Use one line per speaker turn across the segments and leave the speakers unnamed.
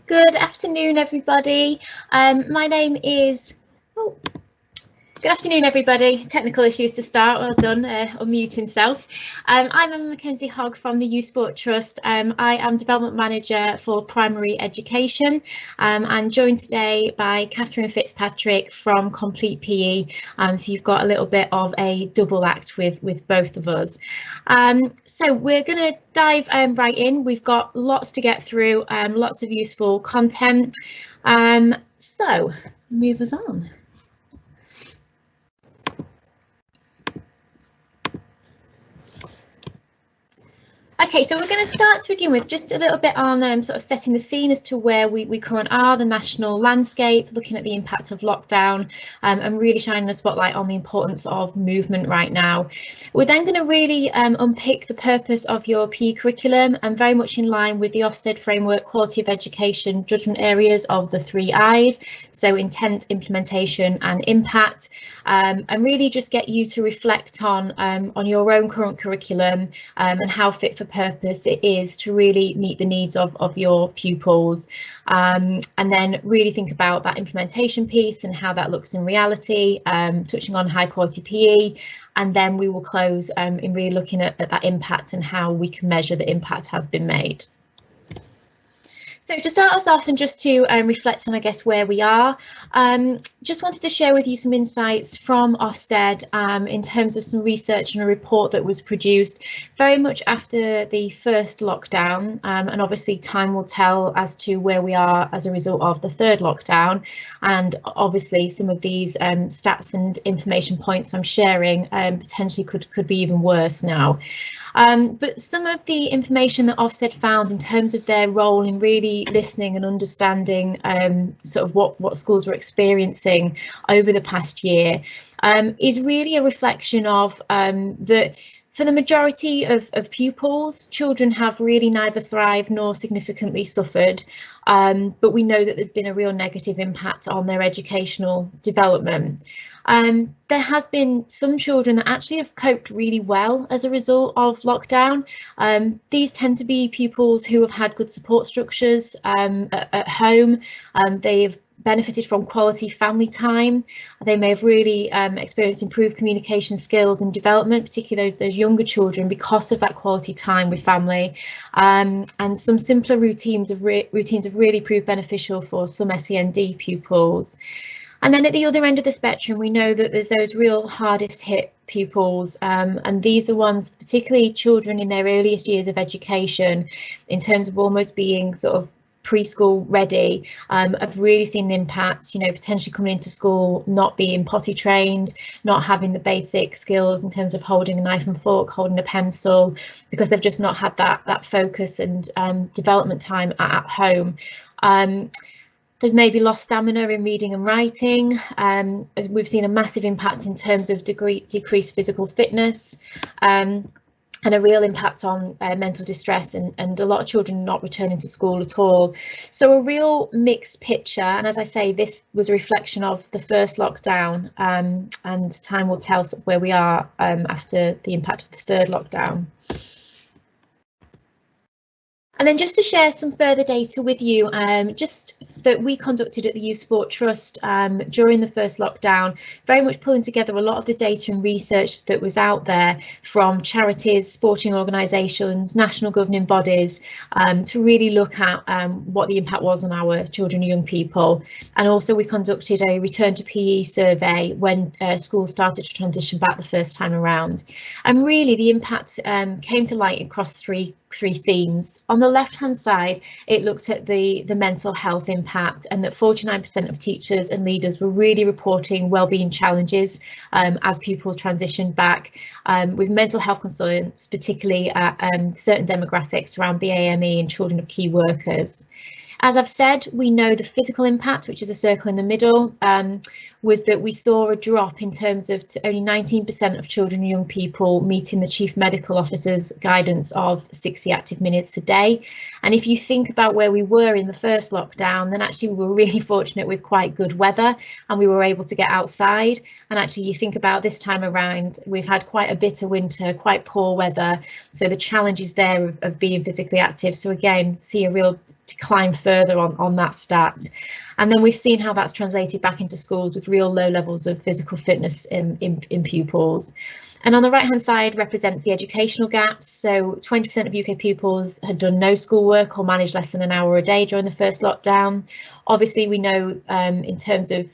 Good afternoon, everybody. My name is. Good afternoon, everybody. Technical issues to start. Well done, unmuting self. I'm Emma Mackenzie Hogg from the Youth Sport Trust. I am Development Manager for Primary Education and joined today by Catherine Fitzpatrick from Complete PE. So you've got a little bit of a double act with both of us. So we're going to dive right in. We've got lots to get through, lots of useful content. So move us on. Okay, so we're going to start to begin with just a little bit on sort of setting the scene as to where we currently are, the national landscape, looking at the impact of lockdown and really shining a spotlight on the importance of movement right now. We're then going to really unpick the purpose of your PE curriculum and very much in line with the Ofsted framework quality of education judgment areas of the 3 I's, so intent, implementation and impact, and really just get you to reflect on your own current curriculum and how fit for purpose it is to really meet the needs of your pupils, and then really think about that implementation piece and how that looks in reality, touching on high quality PE, and then we will close in really looking at that impact and how we can measure the impact has been made. So to start us off and just to reflect on, I guess, where we are, just wanted to share with you some insights from Ofsted in terms of some research and a report that was produced very much after the first lockdown, and obviously time will tell as to where we are as a result of the third lockdown, and obviously some of these stats and information points I'm sharing potentially could be even worse now. But some of the information that Ofsted found in terms of their role in really listening and understanding sort of what schools were experiencing over the past year is really a reflection of that for the majority of pupils, children have really neither thrived nor significantly suffered, but we know that there's been a real negative impact on their educational development. There has been some children that actually have coped really well as a result of lockdown. These tend to be pupils who have had good support structures at home. They've benefited from quality family time. They may have really experienced improved communication skills and development, particularly those younger children, because of that quality time with family. And some simpler routines have really proved beneficial for some SEND pupils. And then at the other end of the spectrum, we know that there's those real hardest hit pupils, and these are ones, particularly children in their earliest years of education, in terms of almost being sort of preschool ready, have really seen an impact, you know, potentially coming into school, not being potty trained, not having the basic skills in terms of holding a knife and fork, holding a pencil, because they've just not had that focus and development time at home. They've maybe lost stamina in reading and writing. We've seen a massive impact in terms of decreased physical fitness, and a real impact on mental distress, and a lot of children not returning to school at all. So a real mixed picture, and as I say, this was a reflection of the first lockdown, and time will tell where we are after the impact of the third lockdown. And then just to share some further data with you, just that we conducted at the Youth Sport Trust during the first lockdown, very much pulling together a lot of the data and research that was out there from charities, sporting organisations, national governing bodies, to really look at what the impact was on our children and young people. And also we conducted a return to PE survey when schools started to transition back the first time around. And really the impact came to light across three themes. On the left hand side, it looked at the mental health impact, and that 49% of teachers and leaders were really reporting wellbeing challenges as pupils transitioned back, with mental health concerns, particularly at certain demographics around BAME and children of key workers. As I've said, we know the physical impact, which is the circle in the middle, was that we saw a drop in terms of only 19% of children and young people meeting the Chief Medical Officer's guidance of 60 active minutes a day. And if you think about where we were in the first lockdown, then actually we were really fortunate with quite good weather and we were able to get outside. And actually you think about this time around, we've had quite a bitter winter, quite poor weather. So the challenges there of being physically active. So again, see a real decline further on that stat. And then we've seen how that's translated back into schools with real low levels of physical fitness in pupils. And on the right hand side represents the educational gaps. So 20% of UK pupils had done no schoolwork or managed less than an hour a day during the first lockdown. Obviously, we know in terms of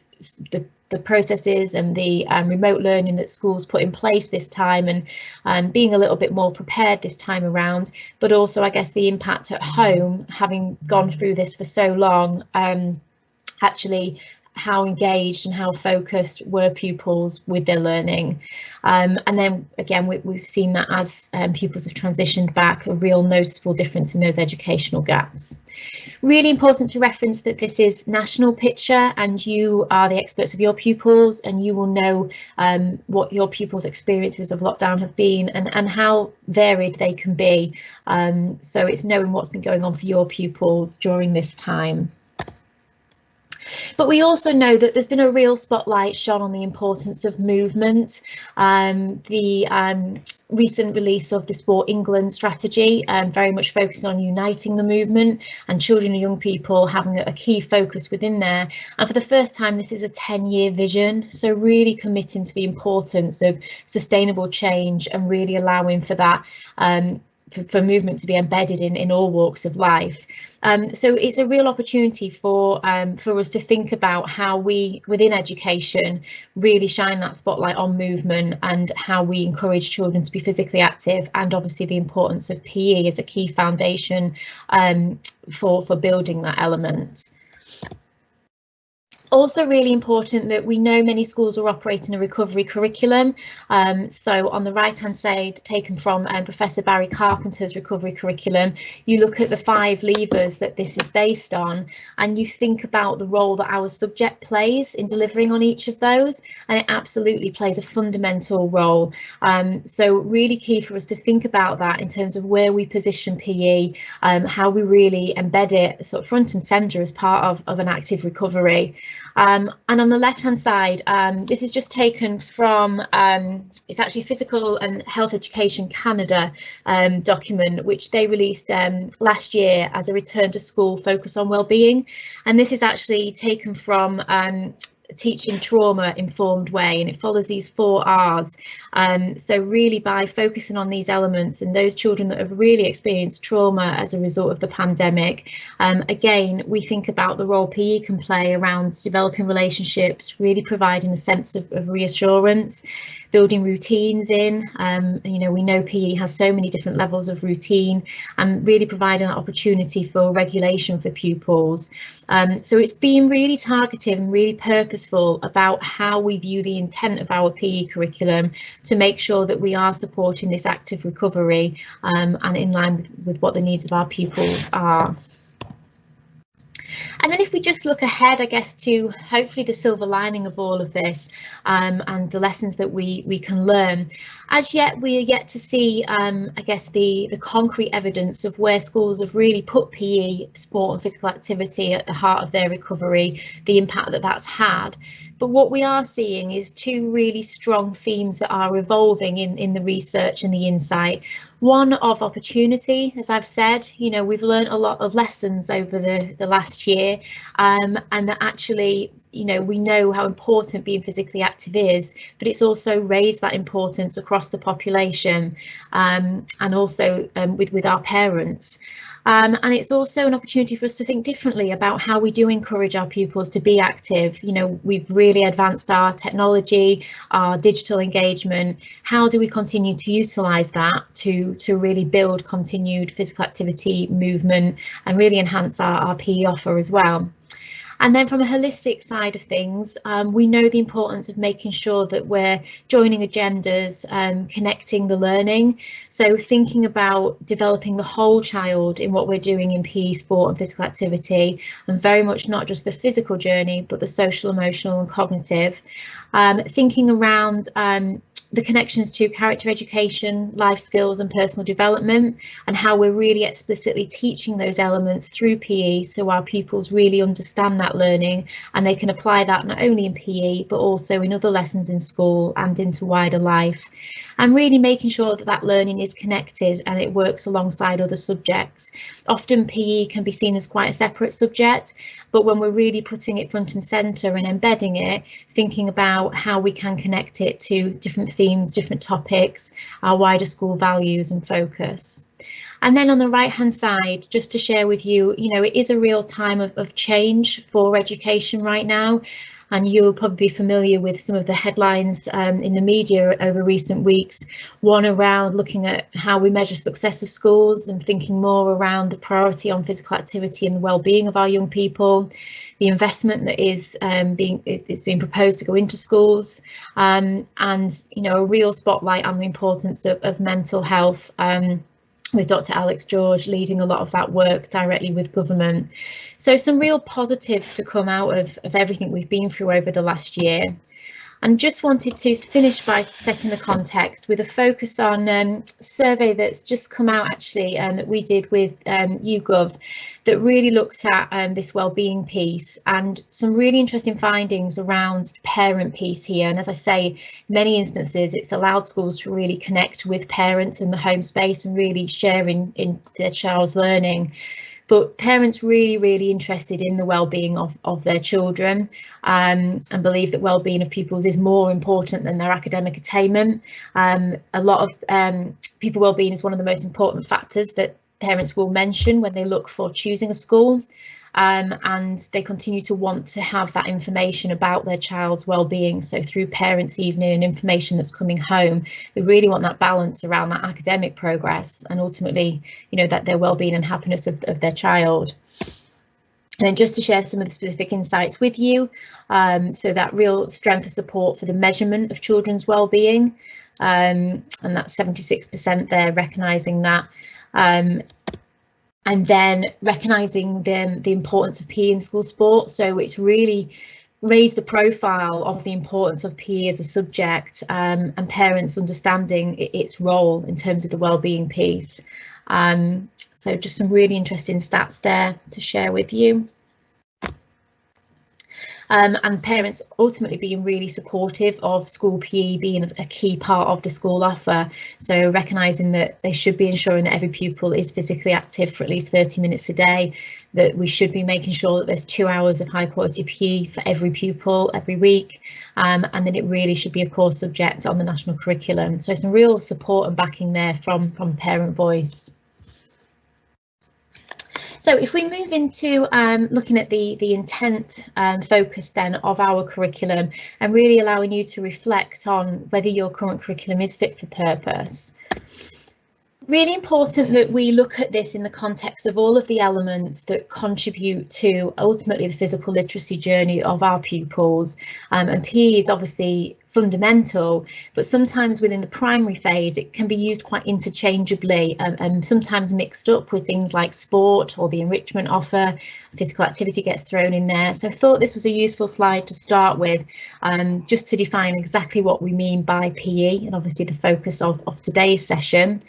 the processes and the remote learning that schools put in place this time, and being a little bit more prepared this time around, but also I guess the impact at home, having gone through this for so long, actually how engaged and how focused were pupils with their learning. And then again, we've seen that as pupils have transitioned back, a real noticeable difference in those educational gaps. Really important to reference that this is national picture and you are the experts of your pupils and you will know what your pupils' experiences of lockdown have been and how varied they can be. So it's knowing what's been going on for your pupils during this time. But we also know that there's been a real spotlight shone on the importance of movement. The recent release of the Sport England strategy very much focusing on uniting the movement and children and young people having a key focus within there. And for the first time, this is a 10-year vision. So really committing to the importance of sustainable change and really allowing for that for movement to be embedded in all walks of life. So it's a real opportunity for us to think about how we, within education, really shine that spotlight on movement and how we encourage children to be physically active, and obviously the importance of PE as a key foundation for building that element. Also really important that we know many schools are operating a recovery curriculum. So on the right hand side, taken from Professor Barry Carpenter's recovery curriculum, you look at the 5 levers that this is based on and you think about the role that our subject plays in delivering on each of those, and it absolutely plays a fundamental role. So really key for us to think about that in terms of where we position PE, how we really embed it sort of front and centre as part of an active recovery. And on the left hand side, this is just taken from, it's actually Physical and Health Education Canada document, which they released last year as a return to school focus on wellbeing. And this is actually taken from teaching trauma informed way, and it follows these 4 R's. So really by focusing on these elements and those children that have really experienced trauma as a result of the pandemic, again, we think about the role PE can play around developing relationships, really providing a sense of reassurance, building routines in. You know, we know PE has so many different levels of routine, and really providing an opportunity for regulation for pupils. So it's been really targeted and really purposeful about how we view the intent of our PE curriculum to make sure that we are supporting this active recovery and in line with what the needs of our pupils are. And then if we just look ahead, I guess, to hopefully the silver lining of all of this and the lessons that we can learn. As yet, we are yet to see, I guess, the concrete evidence of where schools have really put PE, sport and physical activity at the heart of their recovery, the impact that that's had. But what we are seeing is 2 really strong themes that are evolving in the research and the insight. One of opportunity, as I've said, you know, we've learned a lot of lessons over the last year, and that actually, you know, we know how important being physically active is, but it's also raised that importance across the population, and also with our parents. And it's also an opportunity for us to think differently about how we do encourage our pupils to be active. You know, we've really advanced our technology, our digital engagement. How do we continue to utilise that to really build continued physical activity, movement, and really enhance our PE offer as well? And then from a holistic side of things, we know the importance of making sure that we're joining agendas, connecting the learning. So thinking about developing the whole child in what we're doing in PE, sport and physical activity, and very much not just the physical journey, but the social, emotional and cognitive. thinking around the connections to character education, life skills and personal development, and how we're really explicitly teaching those elements through PE so our pupils really understand that learning and they can apply that not only in PE but also in other lessons in school and into wider life. And really making sure that that learning is connected and it works alongside other subjects. Often PE can be seen as quite a separate subject, but when we're really putting it front and centre and embedding it, thinking about how we can connect it to different themes, different topics, our wider school values and focus. And then on the right hand side, just to share with you, it is a real time of change for education right now. And you'll probably be familiar with some of the headlines in the media over recent weeks, one around looking at how we measure success of schools and thinking more around the priority on physical activity and the well-being of our young people, the investment that is being proposed to go into schools, and a real spotlight on the importance of mental health, with Dr. Alex George leading a lot of that work directly with government. So some real positives to come out of everything we've been through over the last year. And just wanted to finish by setting the context with a focus on a survey that's just come out actually that we did with YouGov that really looked at this wellbeing piece and some really interesting findings around the parent piece here. And as I say, in many instances, it's allowed schools to really connect with parents in the home space and really share in their child's learning. But parents really interested in the well-being of their children and believe that well-being of pupils is more important than their academic attainment. A lot of pupil well-being is one of the most important factors that parents will mention when they look for choosing a school. And they continue to want to have that information about their child's well-being. So through parents' evening and information that's coming home, they really want that balance around that academic progress and ultimately, that their well-being and happiness of their child. And then just to share some of the specific insights with you, so that real strength of support for the measurement of children's well-being, and that's 76% there, recognising that. And then recognising the importance of PE in school sport. So it's really raised the profile of the importance of PE as a subject and parents understanding its role in terms of the wellbeing piece. So just some really interesting stats there to share with you. And parents ultimately being really supportive of school PE being a key part of the school offer. So recognising that they should be ensuring that every pupil is physically active for at least 30 minutes a day, that we should be making sure that there's 2 hours of high quality PE for every pupil every week, and that it really should be a core subject on the national curriculum. So some real support and backing there from parent voice. So if we move into looking at the intent and focus then of our curriculum and really allowing you to reflect on whether your current curriculum is fit for purpose. Really important that we look at this in the context of all of the elements that contribute to ultimately the physical literacy journey of our pupils. And PE is obviously fundamental, but sometimes within the primary phase it can be used quite interchangeably and sometimes mixed up with things like sport or the enrichment offer. Physical activity gets thrown in there. So I thought this was a useful slide to start with, just to define exactly what we mean by PE and obviously the focus of today's session.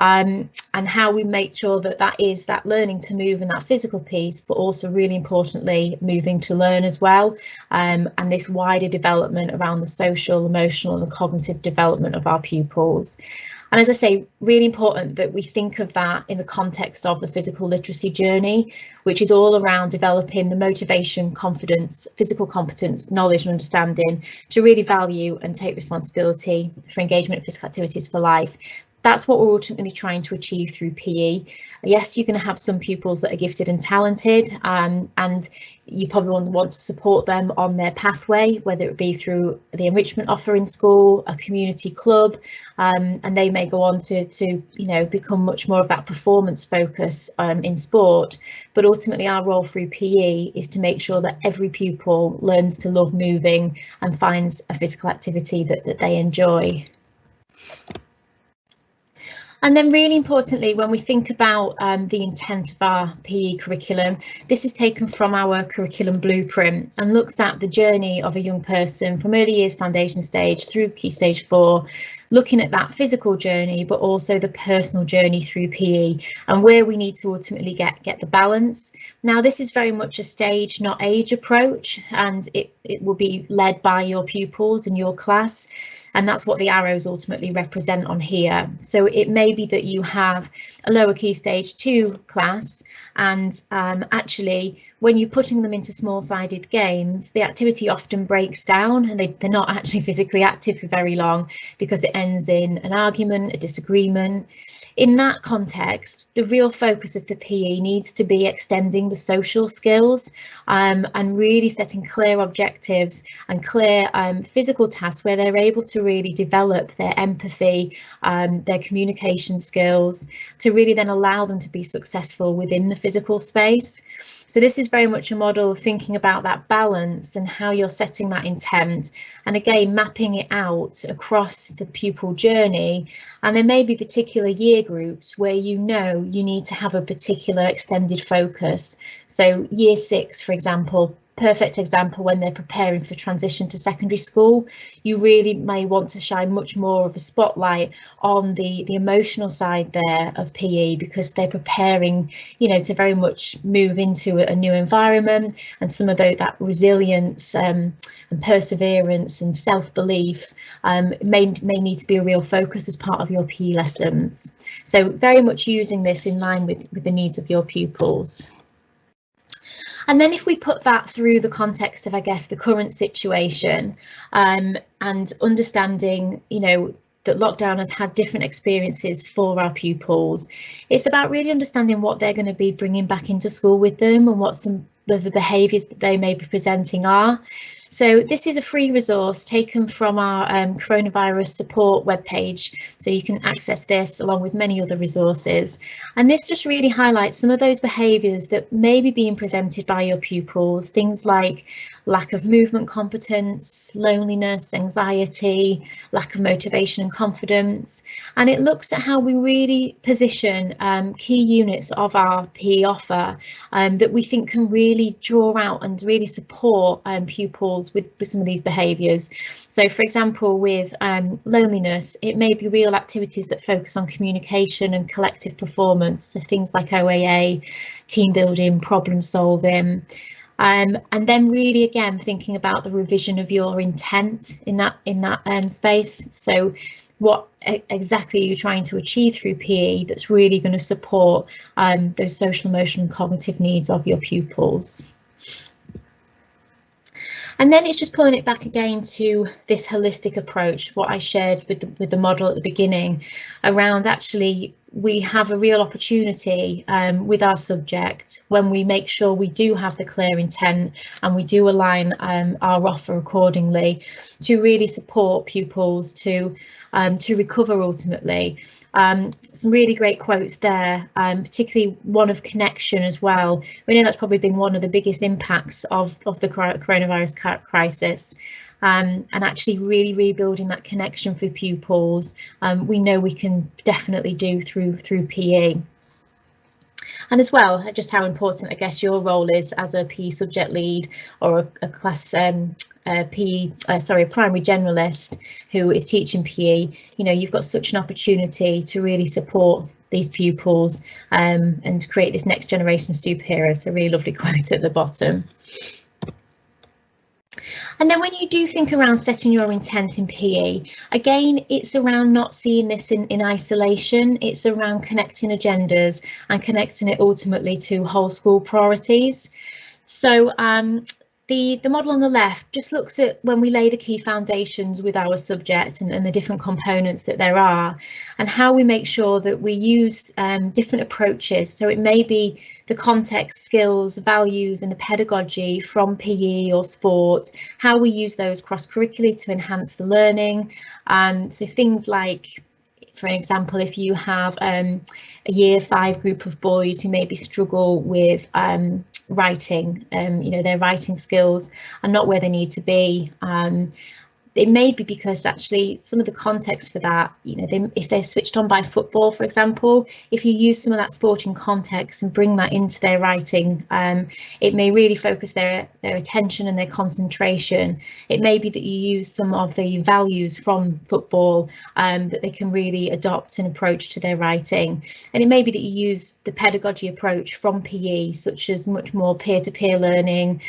And how we make sure that that is that learning to move and that physical piece, but also really importantly moving to learn as well, and this wider development around the social, emotional and cognitive development of our pupils. And as I say, really important that we think of that in the context of the physical literacy journey, which is all around developing the motivation, confidence, physical competence, knowledge and understanding to really value and take responsibility for engagement in physical activities for life. That's what we're ultimately trying to achieve through PE. Yes, you're going to have some pupils that are gifted and talented, and you probably want to support them on their pathway, whether it be through the enrichment offer in school, a community club, and they may go on to become much more of that performance focus in sport. But ultimately our role through PE is to make sure that every pupil learns to love moving and finds a physical activity that they enjoy. And then really importantly, when we think about the intent of our PE curriculum, this is taken from our curriculum blueprint and looks at the journey of a young person from early years foundation stage through Key Stage 4, looking at that physical journey, but also the personal journey through PE and where we need to ultimately get the balance. Now, this is very much a stage, not age approach, and it will be led by your pupils in your class. And that's what the arrows ultimately represent on here. So it may be that you have a lower Key Stage 2 class, and actually when you're putting them into small-sided games, the activity often breaks down and they're not actually physically active for very long because it ends in an argument, a disagreement. In that context, the real focus of the PE needs to be extending the social skills and really setting clear objectives and clear physical tasks where they're able to really develop their empathy, their communication skills, to really then allow them to be successful within the physical space. So this is very much a model of thinking about that balance and how you're setting that intent, and again mapping it out across the pupil journey. And there may be particular year groups where you know you need to have a particular extended focus. So year 6, for example, perfect example when they're preparing for transition to secondary school, you really may want to shine much more of a spotlight on the emotional side there of PE, because they're preparing, you know, to very much move into a new environment, and some of that resilience and perseverance and self-belief may need to be a real focus as part of your PE lessons. So very much using this in line with the needs of your pupils. And then if we put that through the context of, I guess, the current situation and understanding, you know, that lockdown has had different experiences for our pupils, it's about really understanding what they're going to be bringing back into school with them and what some of the behaviours that they may be presenting are. So this is a free resource taken from our coronavirus support webpage, so you can access this along with many other resources. And this just really highlights some of those behaviours that may be being presented by your pupils, things like lack of movement competence, loneliness, anxiety, lack of motivation and confidence. And it looks at how we really position key units of our PE offer that we think can really draw out and really support pupils with some of these behaviours. So for example, with loneliness, it may be real activities that focus on communication and collective performance, so things like OAA, team building, problem solving. And then really again thinking about the revision of your intent in that space. So what exactly are you trying to achieve through PE that's really going to support those social, emotional and cognitive needs of your pupils. And then it's just pulling it back again to this holistic approach, what I shared with the model at the beginning, around actually we have a real opportunity with our subject when we make sure we do have the clear intent and we do align our offer accordingly to really support pupils to recover ultimately. Some really great quotes there, particularly one of connection as well. We know that's probably been one of the biggest impacts of the coronavirus crisis, and actually really rebuilding that connection for pupils. We know we can definitely do through PE. And as well, just how important I guess your role is as a PE subject lead or a class primary generalist who is teaching PE. You know, you've got such an opportunity to really support these pupils and create this next generation of superheroes. So really lovely quote at the bottom. And then when you do think around setting your intent in PE, again, it's around not seeing this in isolation. It's around connecting agendas and connecting it ultimately to whole school priorities. So the model on the left just looks at when we lay the key foundations with our subject and the different components that there are, and how we make sure that we use different approaches. So it may be the context, skills, values and the pedagogy from PE or sport, how we use those cross-curricularly to enhance the learning. So things like, for example, if you have a year 5 group of boys who maybe struggle with writing, you know, their writing skills are not where they need to be. it may be because actually some of the context for that, you know, if they're switched on by football, for example, if you use some of that sporting context and bring that into their writing, it may really focus their attention and their concentration. It may be that you use some of the values from football that they can really adopt and approach to their writing. And it may be that you use the pedagogy approach from PE, such as much more peer-to-peer learning,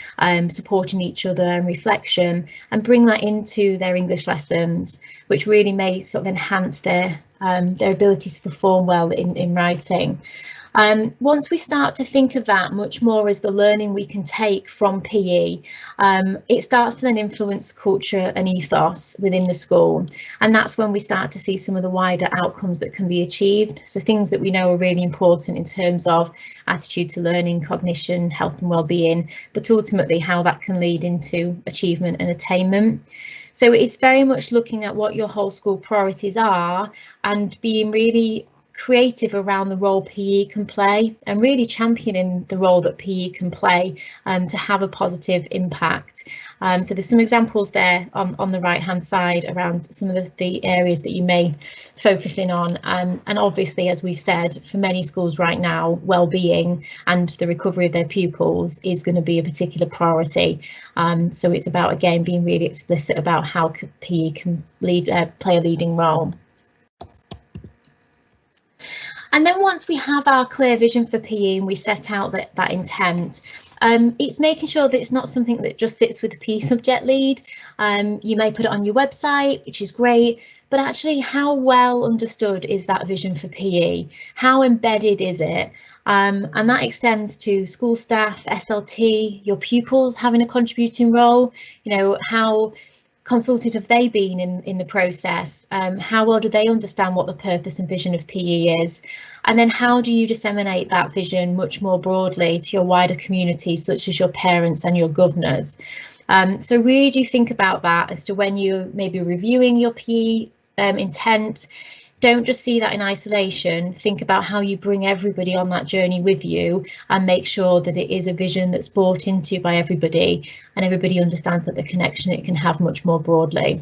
supporting each other and reflection, and bring that into their English lessons, which really may sort of enhance their ability to perform well in writing. Once we start to think of that much more as the learning we can take from PE, it starts to then influence the culture and ethos within the school. And that's when we start to see some of the wider outcomes that can be achieved. So things that we know are really important in terms of attitude to learning, cognition, health and well-being, but ultimately how that can lead into achievement and attainment. So it's very much looking at what your whole school priorities are and being really creative around the role PE can play, and really championing the role that PE can play to have a positive impact. So there's some examples there on the right hand side around some of the areas that you may focus in on, and obviously, as we've said, for many schools right now, well-being and the recovery of their pupils is going to be a particular priority. So it's about, again, being really explicit about how PE can play a leading role. And then once we have our clear vision for PE and we set out that intent, it's making sure that it's not something that just sits with the PE subject lead. You may put it on your website, which is great, but actually how well understood is that vision for PE? How embedded is it? And that extends to school staff, SLT, your pupils having a contributing role. You know, how consulted have they been in the process? How well do they understand what the purpose and vision of PE is? And then how do you disseminate that vision much more broadly to your wider community, such as your parents and your governors? So really do think about that as to when you may be reviewing your PE intent. Don't just see that in isolation. Think about how you bring everybody on that journey with you and make sure that it is a vision that's bought into by everybody and everybody understands that the connection it can have much more broadly.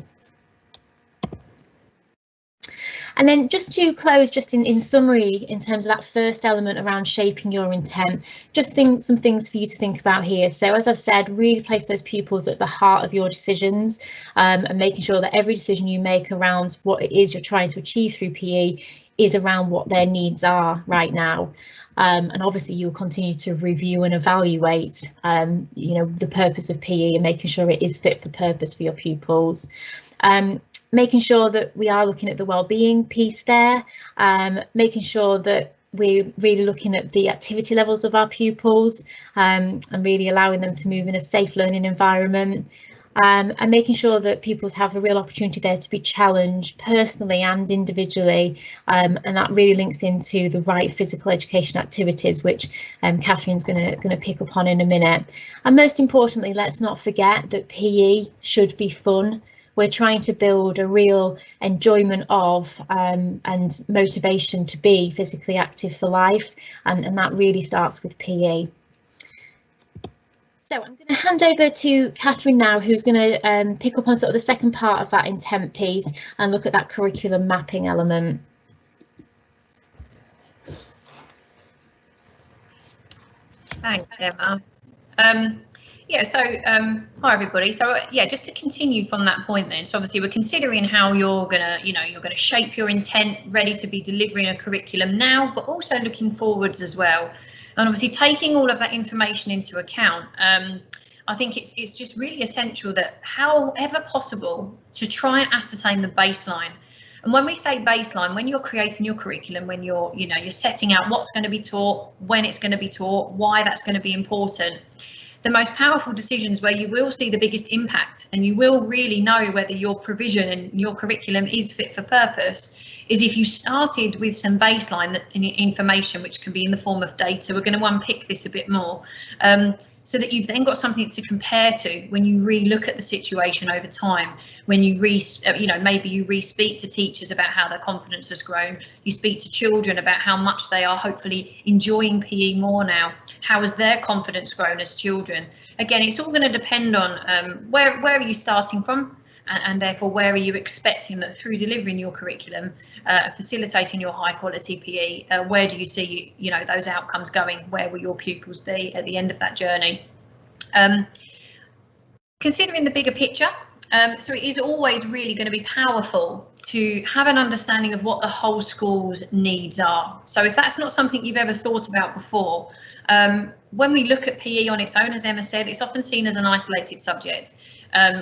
And then just to close, just in summary, in terms of that first element around shaping your intent, just some things for you to think about here. So as I've said, really place those pupils at the heart of your decisions, and making sure that every decision you make around what it is you're trying to achieve through PE is around what their needs are right now. And obviously you'll continue to review and evaluate, you know, the purpose of PE and making sure it is fit for purpose for your pupils. Making sure that we are looking at the well-being piece there, making sure that we're really looking at the activity levels of our pupils, and really allowing them to move in a safe learning environment, and making sure that pupils have a real opportunity there to be challenged personally and individually, and that really links into the right physical education activities, which Catherine's going to pick up on in a minute. And most importantly, let's not forget that PE should be fun. We're trying to build a real enjoyment of and motivation to be physically active for life, and that really starts with PE. So I'm going to hand over to Catherine now, who's going to pick up on sort of the second part of that intent piece and look at that curriculum mapping element.
Thanks, Emma. Yeah, so hi everybody. So yeah, just to continue from that point then. So obviously we're considering how you're gonna, you're gonna shape your intent, ready to be delivering a curriculum now, but also looking forwards as well. And obviously taking all of that information into account, I think it's just really essential that however possible to try and ascertain the baseline. And when we say baseline, when you're creating your curriculum, when you're setting out what's going to be taught, when it's going to be taught, why that's going to be important, the most powerful decisions where you will see the biggest impact and you will really know whether your provision and your curriculum is fit for purpose is if you started with some baseline information, which can be in the form of data. We're going to unpick this a bit more, so that you've then got something to compare to when you re-look at the situation over time, when you maybe you re-speak to teachers about how their confidence has grown, you speak to children about how much they are hopefully enjoying PE more now, how has their confidence grown as children. Again, it's all going to depend on where are you starting from, and therefore where are you expecting that through delivering your curriculum, facilitating your high quality PE, where do you see those outcomes going? Where will your pupils be at the end of that journey? Considering the bigger picture, so it is always really going to be powerful to have an understanding of what the whole school's needs are. So if that's not something you've ever thought about before, when we look at PE on its own, as Emma said, it's often seen as an isolated subject.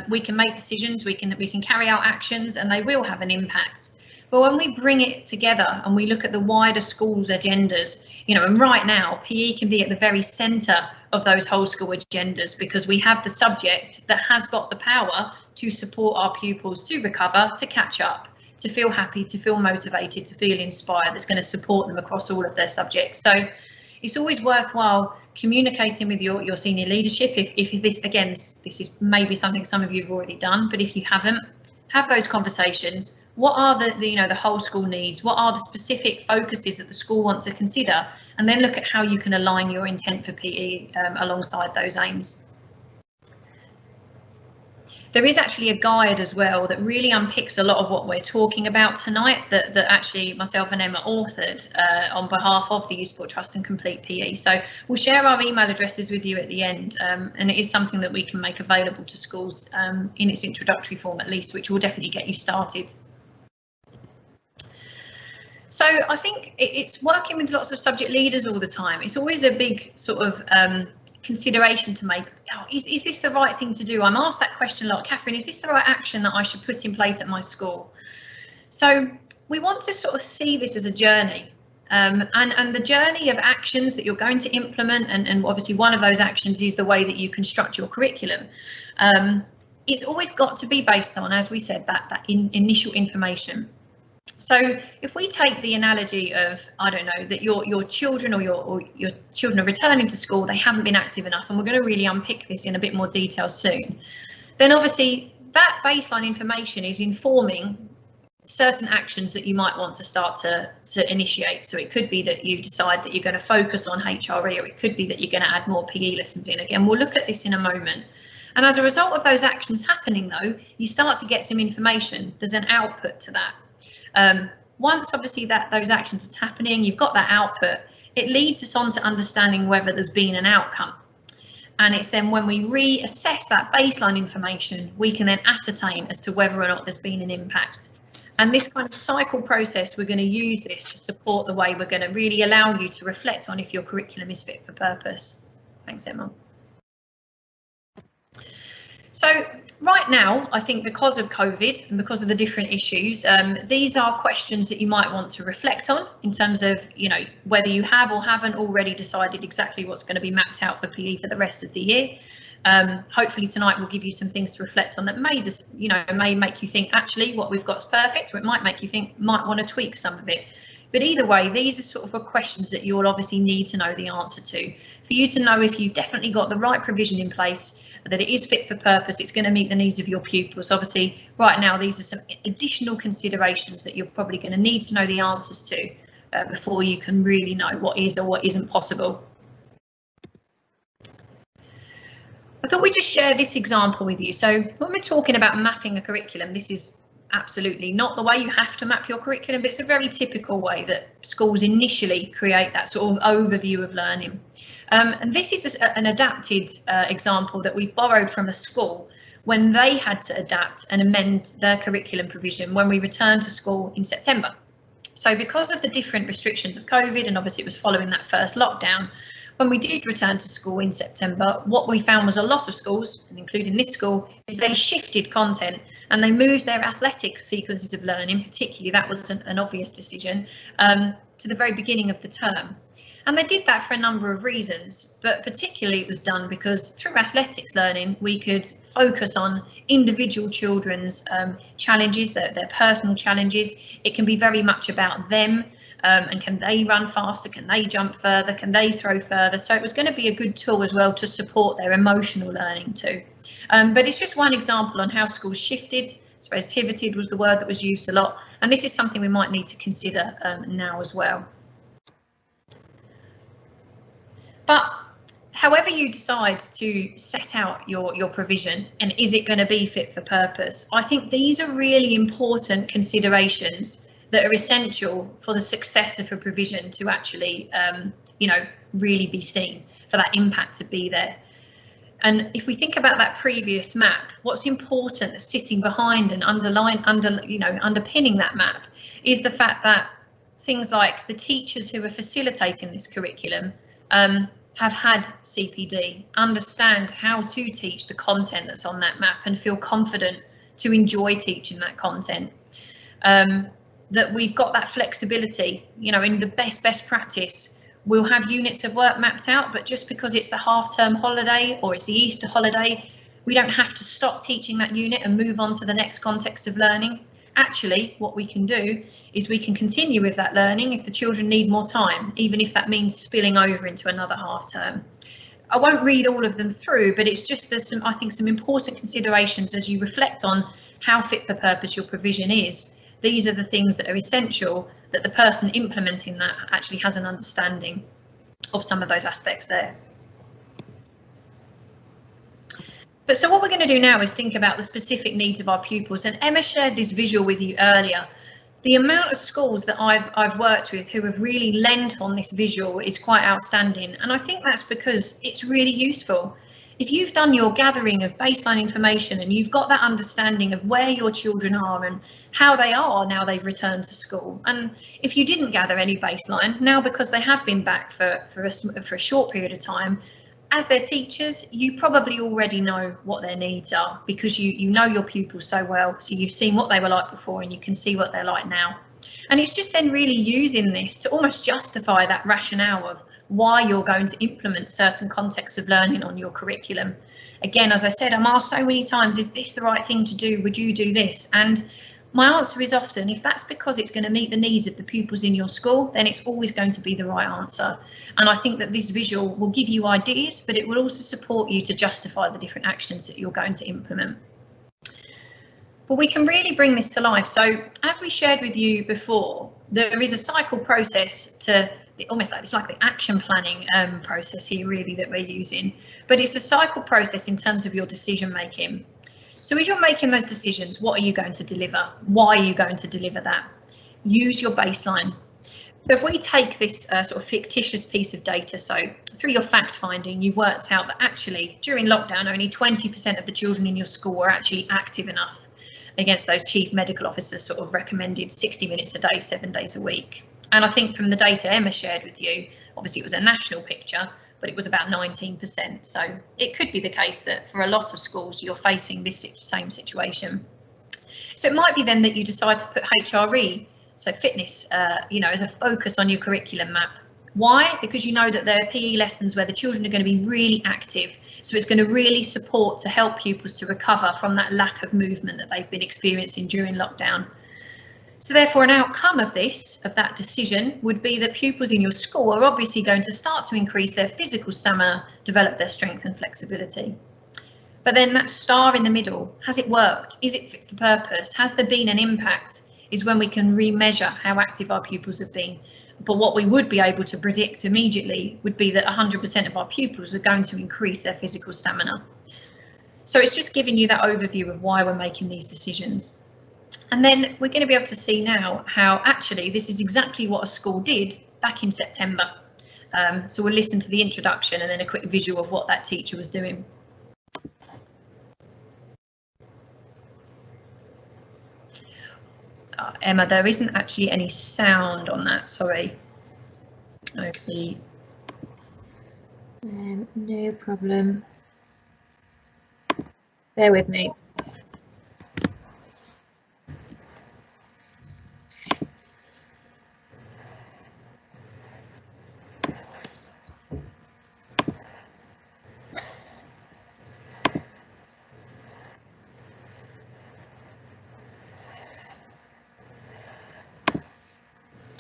We can make decisions, we can carry out actions, and they will have an impact. But when we bring it together and we look at the wider school's agendas, and right now PE can be at the very centre of those whole school agendas, because we have the subject that has got the power to support our pupils to recover, to catch up, to feel happy, to feel motivated, to feel inspired, that's going to support them across all of their subjects. So it's always worthwhile communicating with your senior leadership. If this, again, this is maybe something some of you have already done, but if you haven't, have those conversations. What are the whole school needs? What are the specific focuses that the school wants to consider? And then look at how you can align your intent for PE alongside those aims. There is actually a guide as well that really unpicks a lot of what we're talking about tonight, that actually myself and Emma authored on behalf of the Youth Sport Trust and Complete PE. So we'll share our email addresses with you at the end, and it is something that we can make available to schools in its introductory form at least, which will definitely get you started. So I think it's working with lots of subject leaders all the time. It's always a big sort of consideration to make. Is this the right thing to do? I'm asked that question a lot. Catherine, is this the right action that I should put in place at my school? So we want to sort of see this as a journey, and the journey of actions that you're going to implement, and obviously one of those actions is the way that you construct your curriculum. It's always got to be based on, as we said, that initial information. So if we take the analogy of, I don't know, that your children or your children are returning to school, they haven't been active enough, and we're going to really unpick this in a bit more detail soon, then obviously that baseline information is informing certain actions that you might want to start to initiate. So it could be that you decide that you're going to focus on HRE, or it could be that you're going to add more PE lessons in. Again, we'll look at this in a moment. And as a result of those actions happening, though, you start to get some information. There's an output to that. Once obviously those actions are happening, you've got that output, it leads us on to understanding whether there's been an outcome. And it's then when we reassess that baseline information, we can then ascertain as to whether or not there's been an impact. And this kind of cycle process, we're going to use this to support the way we're going to really allow you to reflect on if your curriculum is fit for purpose. Thanks, Emma. So right now, I think because of COVID and because of the different issues, these are questions that you might want to reflect on in terms of, whether you have or haven't already decided exactly what's going to be mapped out for PE for the rest of the year. Hopefully tonight will give you some things to reflect on that may just, may make you think actually what we've got is perfect, or it might make you think might want to tweak some of it. But either way, these are sort of questions that you'll obviously need to know the answer to. For you to know if you've definitely got the right provision in place, that it is fit for purpose, it's going to meet the needs of your pupils. Obviously, right now, these are some additional considerations that you're probably going to need to know the answers to before you can really know what is or what isn't possible. I thought we'd just share this example with you. So when we're talking about mapping a curriculum, this is absolutely not the way you have to map your curriculum, but it's a very typical way that schools initially create that sort of overview of learning. And this is an adapted example that we've borrowed from a school when they had to adapt and amend their curriculum provision when we returned to school in September. So because of the different restrictions of COVID, and obviously it was following that first lockdown, when we did return to school in September, what we found was a lot of schools, and including this school, is they shifted content and they moved their athletic sequences of learning, particularly that was an obvious decision, to the very beginning of the term. And they did that for a number of reasons, but particularly it was done because through athletics learning, we could focus on individual children's challenges, their personal challenges. It can be very much about them. And can they run faster? Can they jump further? Can they throw further? So it was going to be a good tool as well to support their emotional learning too. But it's just one example on how schools shifted. I suppose pivoted was the word that was used a lot. And this is something we might need to consider now as well. But however you decide to set out your provision, and is it going to be fit for purpose, I think these are really important considerations that are essential for the success of a provision to actually, you know, really be seen, for that impact to be there. And if we think about that previous map, what's important that's sitting behind and underpinning that map is the fact that things like the teachers who are facilitating this curriculum have had CPD, understand how to teach the content that's on that map and feel confident to enjoy teaching that content. That we've got that flexibility, you know, in the best practice, we'll have units of work mapped out, but just because it's the half-term holiday or it's the Easter holiday, we don't have to stop teaching that unit and move on to the next context of learning. Actually, what we can do is we can continue with that learning if the children need more time, even if that means spilling over into another half term. I won't read all of them through, but it's just there's some, I think, some important considerations as you reflect on how fit for purpose your provision is. These are the things that are essential that the person implementing that actually has an understanding of some of those aspects there. But so what we're going to do now is think about the specific needs of our pupils, and Emma shared this visual with you earlier. The amount of schools that I've worked with who have really lent on this visual is quite outstanding, and I think that's because it's really useful. If you've done your gathering of baseline information and you've got that understanding of where your children are and how they are now they've returned to school, and if you didn't gather any baseline, now because they have been back for a short period of time, as their teachers, you probably already know what their needs are because you know your pupils so well, so you've seen what they were like before and you can see what they're like now. And it's just then really using this to almost justify that rationale of why you're going to implement certain contexts of learning on your curriculum. Again, as I said, I'm asked so many times, is this the right thing to do? Would you do this? And my answer is often, if that's because it's going to meet the needs of the pupils in your school, then it's always going to be the right answer. And I think that this visual will give you ideas, but it will also support you to justify the different actions that you're going to implement. But we can really bring this to life. So as we shared with you before, there is a cycle process to almost like it's like the action planning process here really that we're using, but it's a cycle process in terms of your decision making. So as you're making those decisions, what are you going to deliver? Why are you going to deliver that? Use your baseline. So if we take this sort of fictitious piece of data, so through your fact finding, you've worked out that actually during lockdown, only 20% of the children in your school were actually active enough against those chief medical officers sort of recommended 60 minutes a day, 7 days a week. And I think from the data Emma shared with you, obviously it was a national picture, but it was about 19%. So it could be the case that for a lot of schools, you're facing this same situation. So it might be then that you decide to put HRE, so fitness, you know, as a focus on your curriculum map. Why? Because you know that there are PE lessons where the children are going to be really active. So it's going to really support to help pupils to recover from that lack of movement that they've been experiencing during lockdown. So therefore, an outcome of this, of that decision, would be that pupils in your school are obviously going to start to increase their physical stamina, develop their strength and flexibility. But then that star in the middle, has it worked? Is it fit for purpose? Has there been an impact? Is when we can re-measure how active our pupils have been. But what we would be able to predict immediately would be that 100% of our pupils are going to increase their physical stamina. So it's just giving you that overview of why we're making these decisions. And then we're going to be able to see now how actually this is exactly what a school did back in September. So we'll listen to the introduction and then a quick visual of what that teacher was doing. Emma, there isn't actually any sound on that, sorry. Okay.
No problem. Bear with me.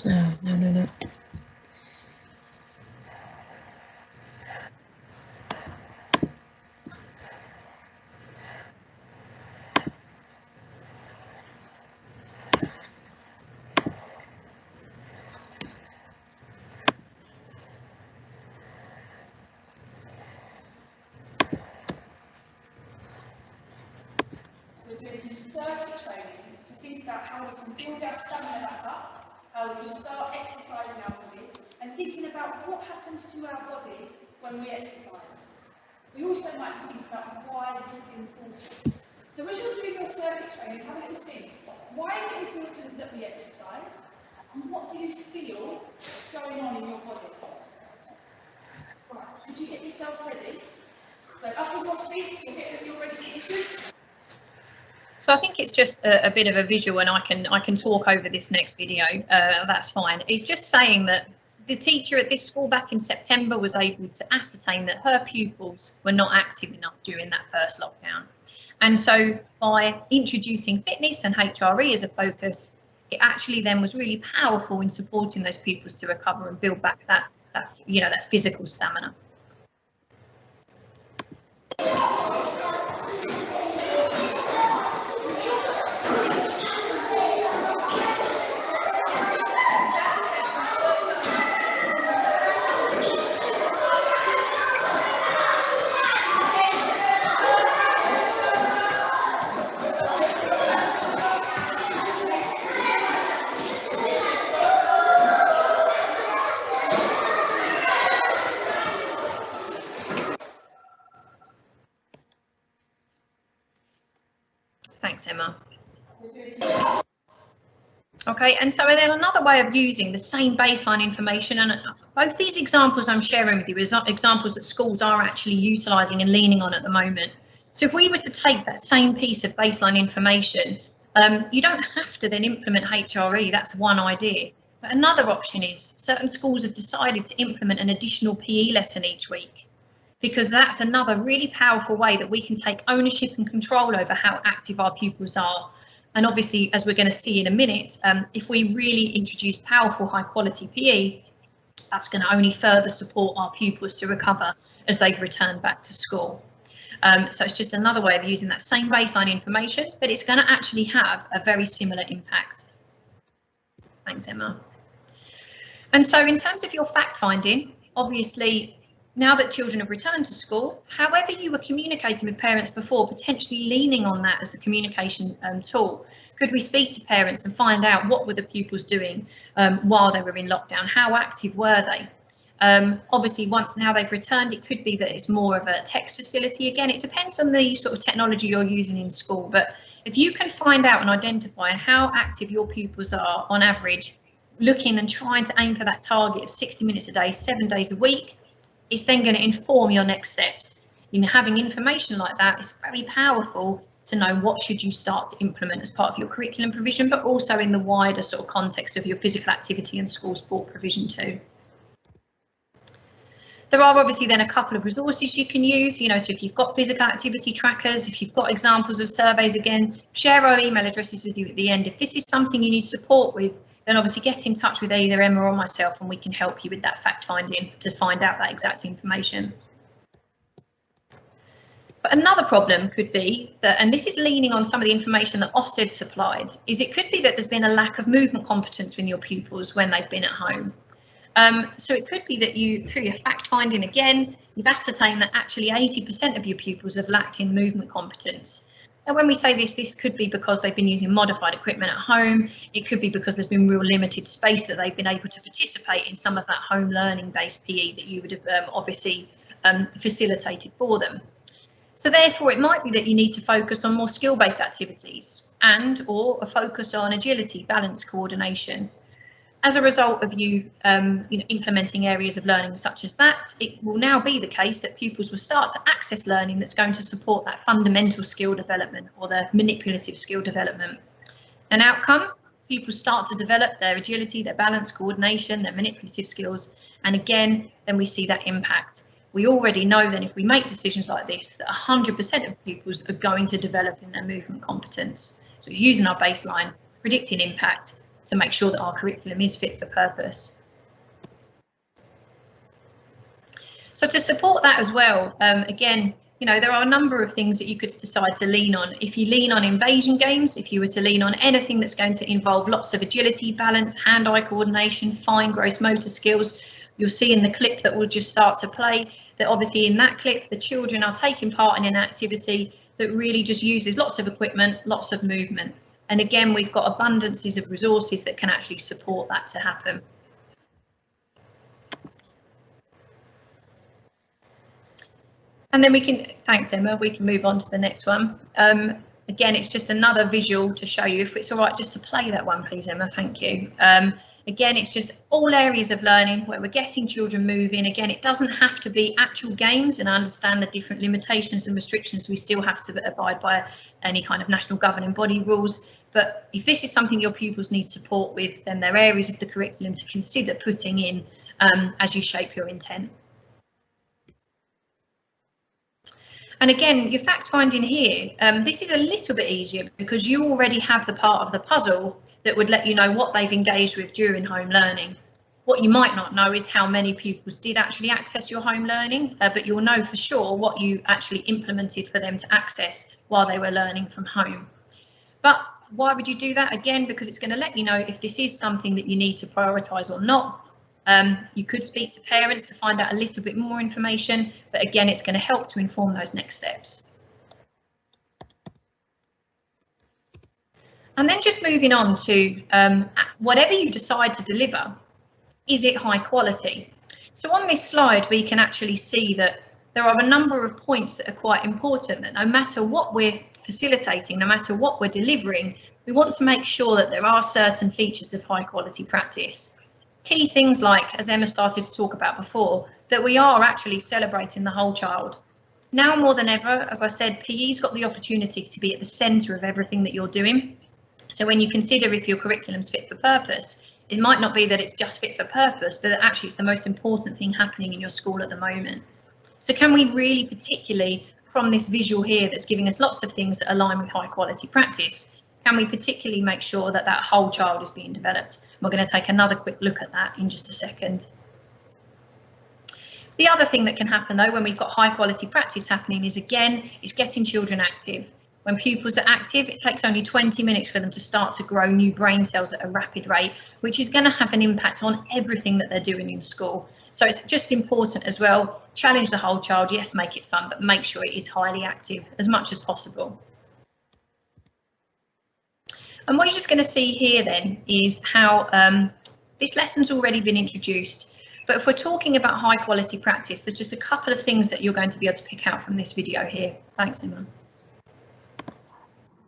Oh, no.
how we can build our stamina back up, how we can start exercising our body, and thinking about what happens to our body when we exercise. We also might think about why this is important. So as you're doing your circuit training, have a little think. Why is it important that we exercise? And what do you feel is going on in your body? Right, could you get yourself ready? So up with your feet to get us your ready position.
So I think it's just a bit of a visual, and I can talk over this next video. That's fine. It's just saying that the teacher at this school back in September was able to ascertain that her pupils were not active enough during that first lockdown. And so by introducing fitness and HRE as a focus, it actually then was really powerful in supporting those pupils to recover and build back that physical stamina. Thanks, Emma. Okay, and so then another way of using the same baseline information, and both these examples I'm sharing with you is examples that schools are actually utilising and leaning on at the moment. So if we were to take that same piece of baseline information, you don't have to then implement HRE, that's one idea. But another option is certain schools have decided to implement an additional PE lesson each week, because that's another really powerful way that we can take ownership and control over how active our pupils are. And obviously, as we're going to see in a minute, if we really introduce powerful, high quality PE, that's going to only further support our pupils to recover as they've returned back to school. So it's just another way of using that same baseline information, but it's going to actually have a very similar impact. Thanks, Emma. And so in terms of your fact finding, obviously, now that children have returned to school, however you were communicating with parents before, potentially leaning on that as a communication tool. Could we speak to parents and find out what were the pupils doing while they were in lockdown? How active were they? Obviously, once now they've returned, it could be that it's more of a text facility. Again, it depends on the sort of technology you're using in school. But if you can find out and identify how active your pupils are on average, looking and trying to aim for that target of 60 minutes a day, 7 days a week, it's then going to inform your next steps. You know, having information like that is very powerful to know what should you start to implement as part of your curriculum provision, but also in the wider sort of context of your physical activity and school sport provision too. There are obviously then a couple of resources you can use, you know, so if you've got physical activity trackers, if you've got examples of surveys, again, share our email addresses with you at the end. If this is something you need support with, then obviously get in touch with either Emma or myself and we can help you with that fact finding to find out that exact information. But another problem could be that, and this is leaning on some of the information that Ofsted supplied, is it could be that there's been a lack of movement competence with your pupils when they've been at home. So it could be that you, through your fact finding again, you've ascertained that actually 80% of your pupils have lacked in movement competence. And when we say this could be because they've been using modified equipment at home. It could be because there's been real limited space that they've been able to participate in some of that home learning based PE that you would have obviously facilitated for them. So therefore, it might be that you need to focus on more skill-based activities or a focus on agility, balance, coordination. As a result of you implementing areas of learning such as that, it will now be the case that pupils will start to access learning that's going to support that fundamental skill development or the manipulative skill development. An outcome, pupils start to develop their agility, their balance, coordination, their manipulative skills, and again, then we see that impact. We already know then if we make decisions like this, that 100% of pupils are going to develop in their movement competence. So using our baseline, predicting impact, to make sure that our curriculum is fit for purpose. So to support that as well, again, you know, there are a number of things that you could decide to lean on. If you lean on invasion games, if you were to lean on anything that's going to involve lots of agility, balance, hand-eye coordination, fine gross motor skills, you'll see in the clip that will just start to play that obviously in that clip, the children are taking part in an activity that really just uses lots of equipment, lots of movement. And again, we've got abundances of resources that can actually support that to happen. And then we can, thanks Emma, we can move on to the next one. Again, it's just another visual to show you, if it's all right just to play that one, please, Emma, thank you. Again, it's just all areas of learning where we're getting children moving. Again, it doesn't have to be actual games, and I understand the different limitations and restrictions. We still have to abide by any kind of national governing body rules. But if this is something your pupils need support with, then there are areas of the curriculum to consider putting in as you shape your intent. And again, your fact finding here, this is a little bit easier because you already have the part of the puzzle that would let you know what they've engaged with during home learning. What you might not know is how many pupils did actually access your home learning, but you'll know for sure what you actually implemented for them to access while they were learning from home. But why would you do that? Again, because it's going to let you know if this is something that you need to prioritise or not. You could speak to parents to find out a little bit more information, but again, it's going to help to inform those next steps. And then just moving on to whatever you decide to deliver, is it high quality? So on this slide, we can actually see that there are a number of points that are quite important, that no matter what we're facilitating, no matter what we're delivering, we want to make sure that there are certain features of high quality practice. Key things like, as Emma started to talk about before, that we are actually celebrating the whole child. Now more than ever, as I said, PE's got the opportunity to be at the centre of everything that you're doing. So when you consider if your curriculum's fit for purpose, it might not be that it's just fit for purpose, but actually it's the most important thing happening in your school at the moment. So can we really, particularly from this visual here that's giving us lots of things that align with high quality practice, can we particularly make sure that that whole child is being developed? We're going to take another quick look at that in just a second. The other thing that can happen though when we've got high quality practice happening is, again, is getting children active. When pupils are active, it takes only 20 minutes for them to start to grow new brain cells at a rapid rate, which is going to have an impact on everything that they're doing in school. So it's just important as well, challenge the whole child, yes, make it fun, but make sure it is highly active as much as possible. And what you're just going to see here then is how this lesson's already been introduced. But if we're talking about high quality practice, there's just a couple of things that you're going to be able to pick out from this video here. Thanks, Emma.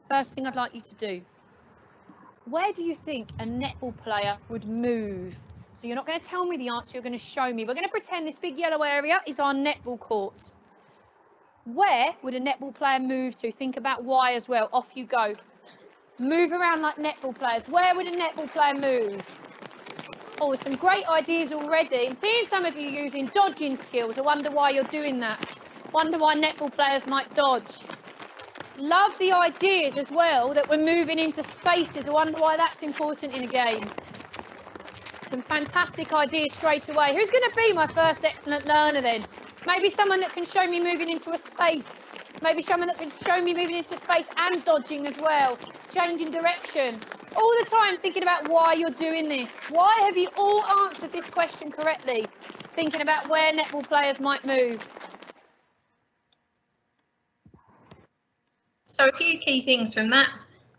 First thing I'd like you to do, where do you think a netball player would move? So you're not going to tell me the answer, you're going to show me. We're going to pretend this big yellow area is our netball court. Where would a netball player move to? Think about why as well. Off you go. Move around like netball players. Where would a netball player move? Oh, some great ideas already. I'm seeing some of you using dodging skills. I wonder why you're doing that. Wonder why netball players might dodge. Love the ideas as well that we're moving into spaces. I wonder why that's important in a game. Some fantastic ideas straight away. Who's going to be my first excellent learner then? Maybe someone that can show me moving into a space. Maybe someone that can show me moving into space and dodging as well. Changing direction. All the time thinking about why you're doing this. Why have you all answered this question correctly? Thinking about where netball players might move.
So a few key things from that.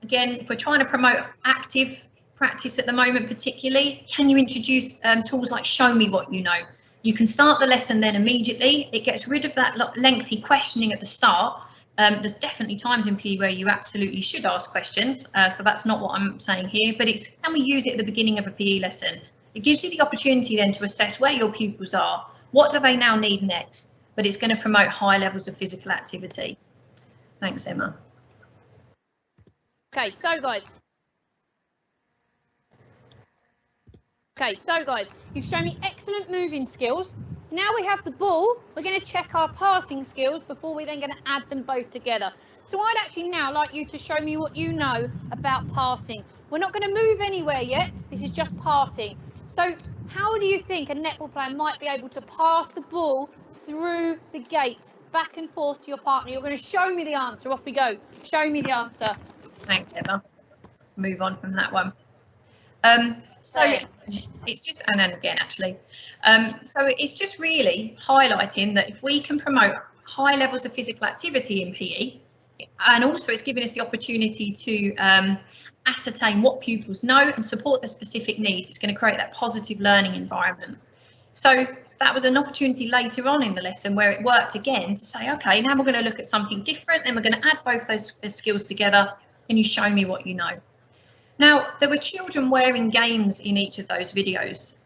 Again, we're trying to promote active practice at the moment particularly. Can you introduce tools like show me what you know? You can start the lesson then immediately. It gets rid of that lengthy questioning at the start. There's definitely times in PE where you absolutely should ask questions, so that's not what I'm saying here, but it's can we use it at the beginning of a PE lesson? It gives you the opportunity then to assess where your pupils are, what do they now need next, but it's going to promote high levels of physical activity. Thanks, Emma.
Okay, so guys, you've shown me excellent moving skills. Now we have the ball, we're going to check our passing skills before we're then going to add them both together. So I'd actually now like you to show me what you know about passing. We're not going to move anywhere yet, this is just passing. So how do you think a netball player might be able to pass the ball through the gate, back and forth to your partner? You're going to show me the answer, off we go. Show me the answer.
Thanks, Emma. Move on from that one. So it's just, and then again actually, so it's just really highlighting that if we can promote high levels of physical activity in PE, and also it's giving us the opportunity to ascertain what pupils know and support their specific needs. It's going to create that positive learning environment. So that was an opportunity later on in the lesson where it worked again to say, okay, now we're going to look at something different and we're going to add both those skills together. Can you show me what you know? Now, there were children wearing games in each of those videos,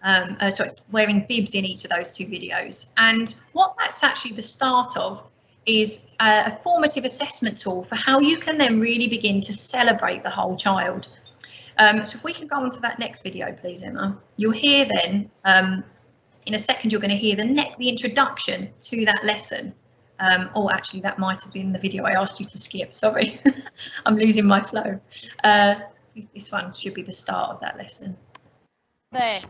wearing bibs in each of those two videos. And what that's actually the start of is a formative assessment tool for how you can then really begin to celebrate the whole child. So if we can go on to that next video, please, Emma. You'll hear then, in a second, you're going to hear the introduction to that lesson. Or actually, that might have been the video I asked you to skip. Sorry, I'm losing my flow. This one should be the start of that lesson.
There.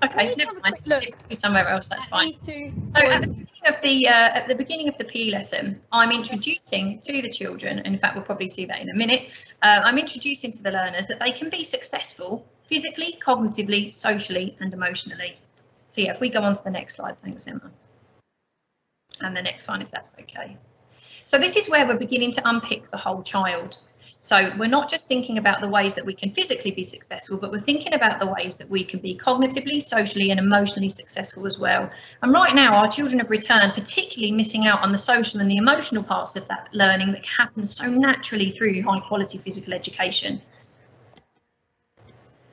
Okay, never mind. Look somewhere else. That's fine. So at the beginning of the PE lesson, I'm introducing to the children, and in fact we'll probably see that in a minute. I'm introducing to the learners that they can be successful physically, cognitively, socially, and emotionally. So yeah, if we go on to the next slide, thanks, Emma. And the next one, if that's okay. So this is where we're beginning to unpick the whole child. So we're not just thinking about the ways that we can physically be successful, but we're thinking about the ways that we can be cognitively, socially and emotionally successful as well. And right now our children have returned, particularly missing out on the social and the emotional parts of that learning that happens so naturally through high quality physical education.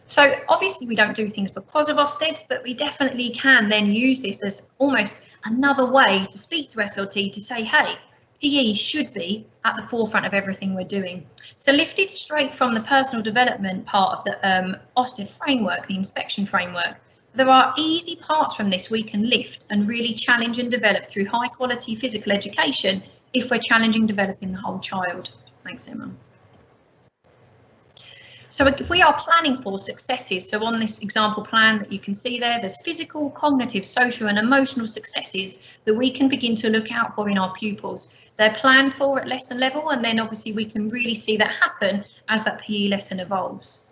So obviously we don't do things because of Ofsted, but we definitely can then use this as almost another way to speak to SLT to say, hey, PE should be at the forefront of everything we're doing. So lifted straight from the personal development part of the Ofsted framework, the inspection framework, there are easy parts from this we can lift and really challenge and develop through high quality physical education if we're challenging developing the whole child. Thanks, Emma. So if we are planning for successes, so on this example plan that you can see there, there's physical, cognitive, social and emotional successes that we can begin to look out for in our pupils. They're planned for at lesson level, and then obviously we can really see that happen as that PE lesson evolves.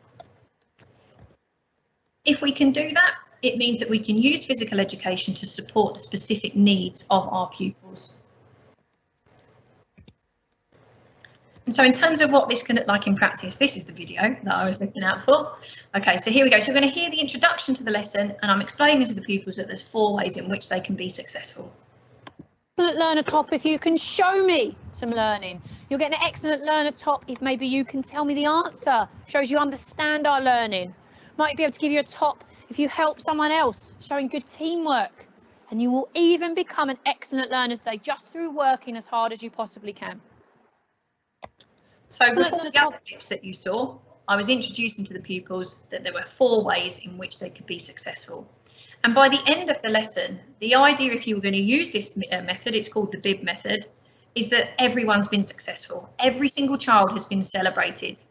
If we can do that, it means that we can use physical education to support the specific needs of our pupils. And so in terms of what this can look like in practice, this is the video that I was looking out for. Okay, so here we go. So we're going to hear the introduction to the lesson, and I'm explaining to the pupils that there's 4 ways in which they can be successful.
Excellent learner top if you can show me some learning. You'll get an excellent learner top if maybe you can tell me the answer. Shows you understand our learning. Might be able to give you a top if you help someone else, showing good teamwork. And you will even become an excellent learner today just through working as hard as you possibly can.
So before the other clips that you saw, I was introducing to the pupils that there were 4 ways in which they could be successful. And by the end of the lesson, the idea, if you were going to use this method, it's called the bib method, is that everyone's been successful. Every single child has been celebrated.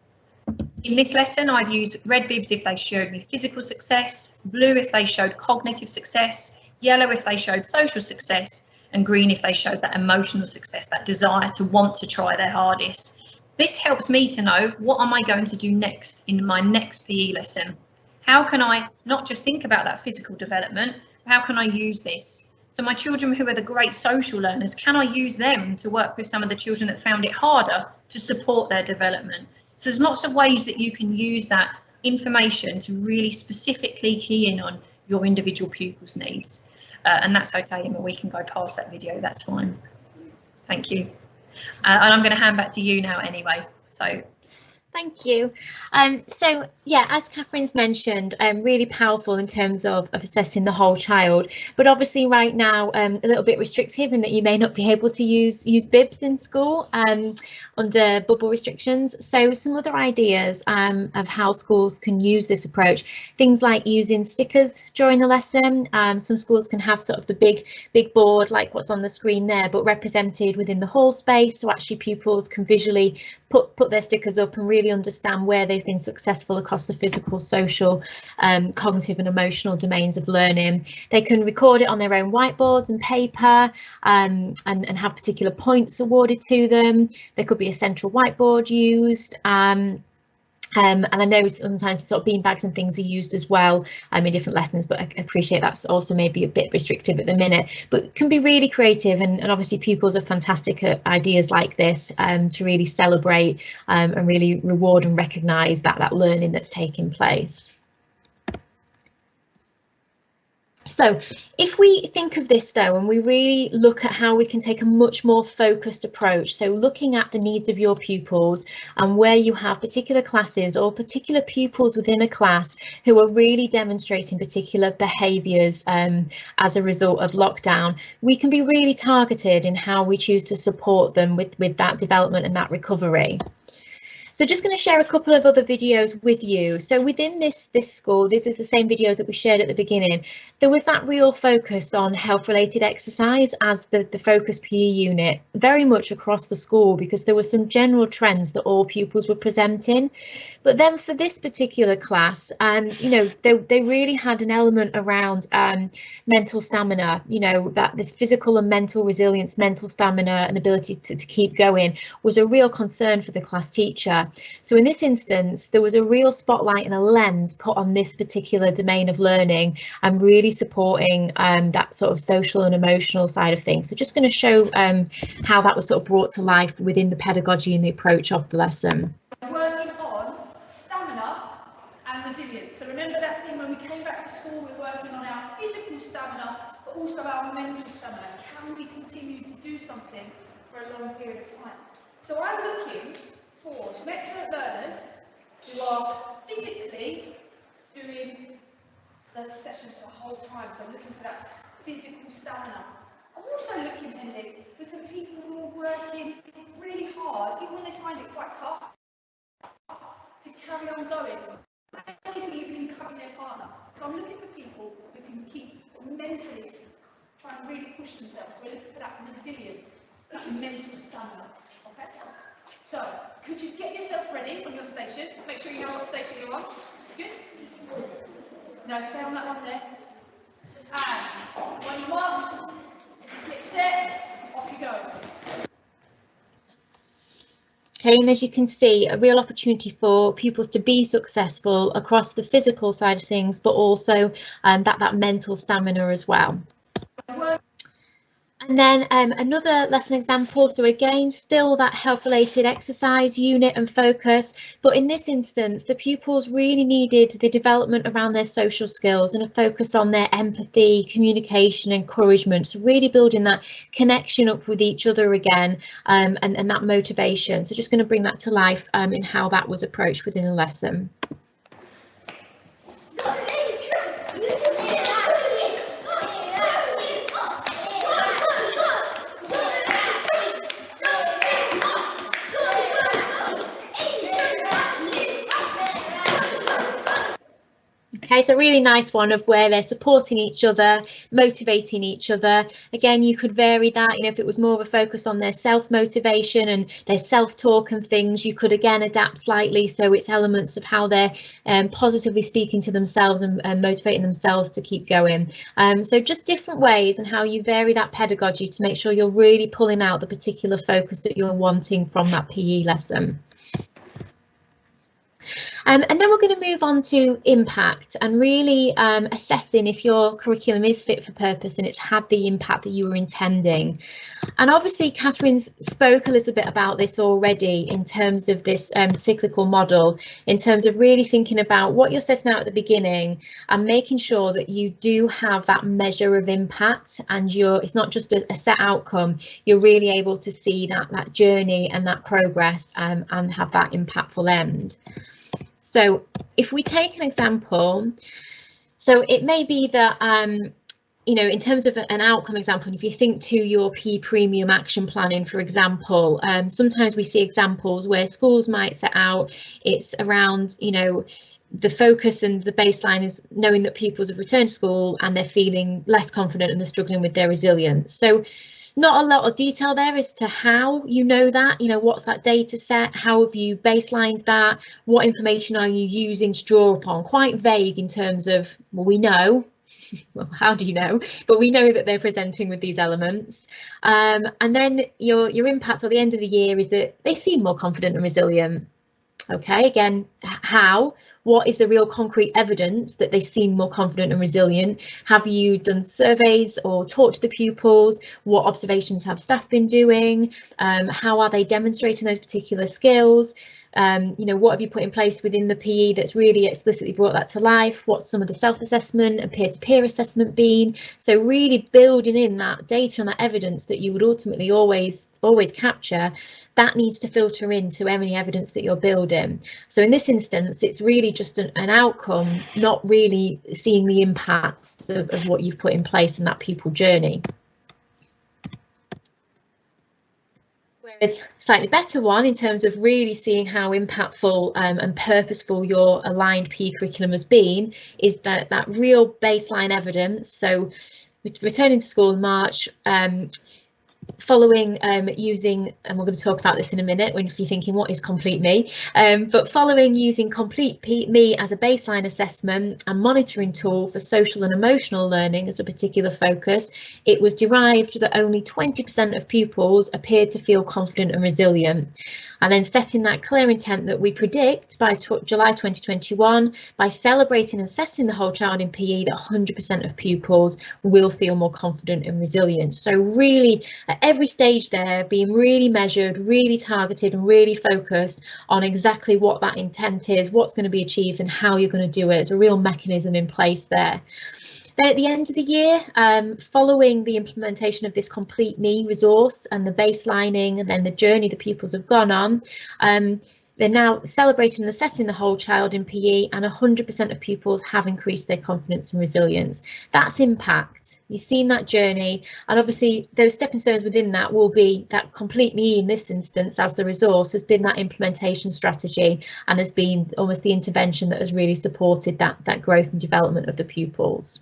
In this lesson, I've used red bibs if they showed me physical success, blue if they showed cognitive success, yellow if they showed social success, and green if they showed that emotional success, that desire to want to try their hardest. This helps me to know what am I going to do next in my next PE lesson. How can I not just think about that physical development, how can I use this? So my children who are the great social learners, can I use them to work with some of the children that found it harder to support their development? So there's lots of ways that you can use that information to really specifically key in on your individual pupils' needs. And that's okay, Emma, we can go past that video, that's fine. Thank you. And I'm going to hand back to you now anyway. So.
Thank you. So yeah, as Catherine's mentioned, really powerful in terms of assessing the whole child, but obviously right now a little bit restrictive in that you may not be able to use bibs in school under bubble restrictions. So some other ideas of how schools can use this approach, things like using stickers during the lesson. Some schools can have sort of the big board like what's on the screen there, but represented within the hall space, so actually pupils can visually put their stickers up and really understand where they've been successful across the physical, social, cognitive and emotional domains of learning. They can record it on their own whiteboards and paper and have particular points awarded to them. There could be a central whiteboard used. And I know sometimes sort of beanbags and things are used as well in different lessons, but I appreciate that's also maybe a bit restrictive at the minute, but can be really creative, and obviously pupils are fantastic at ideas like this to really celebrate and really reward and recognise that learning that's taking place. So if we think of this though, and we really look at how we can take a much more focused approach, so looking at the needs of your pupils and where you have particular classes or particular pupils within a class who are really demonstrating particular behaviours as a result of lockdown, we can be really targeted in how we choose to support them with that development and that recovery. So just going to share a couple of other videos with you. So within this school, this is the same videos that we shared at the beginning. There was that real focus on health-related exercise as the focus PE unit, very much across the school, because there were some general trends that all pupils were presenting. But then for this particular class, you know, they really had an element around mental stamina, you know, that this physical and mental resilience, mental stamina and ability to keep going was a real concern for the class teacher. So in this instance, there was a real spotlight and a lens put on this particular domain of learning and really supporting that sort of social and emotional side of things. So just going to show how that was sort of brought to life within the pedagogy and the approach of the lesson.
Working on stamina and resilience. So remember that thing when we came back to school, we're working on our physical stamina, but also our mental stamina. Can we continue to do something for a long period of time? So I'm looking for some excellent learners who are physically doing the sessions the whole time. So I'm looking for that physical stamina. I'm also looking, Henry, for some people who are working really hard, even when they find it quite tough, to carry on going. Maybe even encouraging their partner. So I'm looking for people who can keep mentally trying to really push themselves. So we're looking for that resilience, that mental stamina. Okay? So, could you get yourself ready on your station? Make sure you know what station you're on. Good? Now stay on that one there. And when you mark, get set, off you go.
Okay, and as you can see, a real opportunity for pupils to be successful across the physical side of things, but also that mental stamina as well. And then another lesson example, so again, still that health-related exercise unit and focus, but in this instance, the pupils really needed the development around their social skills and a focus on their empathy, communication, encouragement, so really building that connection up with each other again and that motivation. So just going to bring that to life in how that was approached within the lesson. Okay, so really nice one of where they're supporting each other, motivating each other. Again, you could vary that, you know, if it was more of a focus on their self-motivation and their self-talk and things, you could again adapt slightly. So it's elements of how they're positively speaking to themselves and motivating themselves to keep going. So just different ways and how you vary that pedagogy to make sure you're really pulling out the particular focus that you're wanting from that PE lesson. And then we're going to move on to impact and really assessing if your curriculum is fit for purpose and it's had the impact that you were intending. And obviously, Catherine spoke a little bit about this already in terms of this cyclical model, in terms of really thinking about what you're setting out at the beginning and making sure that you do have that measure of impact and it's not just a set outcome, you're really able to see that journey and that progress and have that impactful end. So if we take an example, so it may be that, you know, in terms of an outcome example, if you think to your PE premium action planning, for example, sometimes we see examples where schools might set out, it's around, you know, the focus and the baseline is knowing that pupils have returned to school and they're feeling less confident and they're struggling with their resilience. So not a lot of detail there as to how you know that, you know, what's that data set, how have you baselined that, what information are you using to draw upon, quite vague in terms of, well, we know, well, how do you know, but we know that they're presenting with these elements. And then your impact at the end of the year is that they seem more confident and resilient. Okay, again, how? What is the real concrete evidence that they seem more confident and resilient? Have you done surveys or talked to the pupils? What observations have staff been doing? How are they demonstrating those particular skills? What have you put in place within the PE that's really explicitly brought that to life? What's some of the self-assessment and peer-to-peer assessment been? So really building in that data and that evidence that you would ultimately always capture, that needs to filter into any evidence that you're building. So in this instance, it's really just an outcome, not really seeing the impact of what you've put in place in that pupil journey. Whereas slightly better one in terms of really seeing how impactful and purposeful your aligned PE curriculum has been is that real baseline evidence. So returning to school in March, following using, and we're going to talk about this in a minute when you're thinking what is Complete Me, but following using Complete Me as a baseline assessment and monitoring tool for social and emotional learning as a particular focus, it was derived that only 20% of pupils appeared to feel confident and resilient. And then setting that clear intent that we predict by July 2021, by celebrating and assessing the whole child in PE, that 100% of pupils will feel more confident and resilient. So really at every stage there, being really measured, really targeted and really focused on exactly what that intent is, what's going to be achieved and how you're going to do it. There's a real mechanism in place there. Then at the end of the year, following the implementation of this Complete Me resource and the baselining and then the journey the pupils have gone on, they're now celebrating and assessing the whole child in PE, and 100% of pupils have increased their confidence and resilience. That's impact. You've seen that journey, and obviously those stepping stones within that will be that Complete Me in this instance as the resource has been that implementation strategy and has been almost the intervention that has really supported that growth and development of the pupils.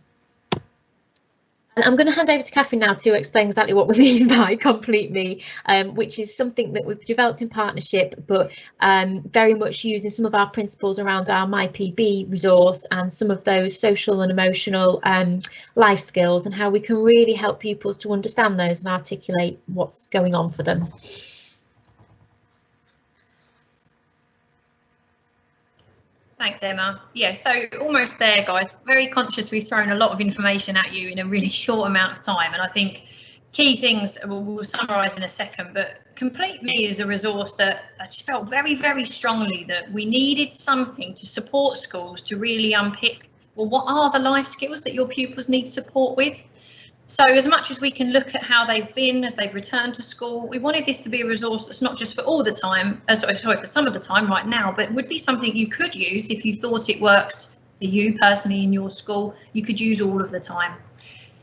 And I'm going to hand over to Catherine now to explain exactly what we mean by Complete Me, which is something that we've developed in partnership, but very much using some of our principles around our MyPB resource and some of those social and emotional life skills and how we can really help pupils to understand those and articulate what's going on for them.
Thanks, Emma. Yeah, so almost there, guys. Very conscious we've thrown a lot of information at you in a really short amount of time. And I think key things we'll summarise in a second, but Complete Me is a resource that I just felt very, very strongly that we needed something to support schools to really unpick, well, what are the life skills that your pupils need support with? So as much as we can look at how they've been as they've returned to school, we wanted this to be a resource that's not just for all the time, sorry, for some of the time right now, but would be something you could use if you thought it works for you personally in your school. You could use all of the time.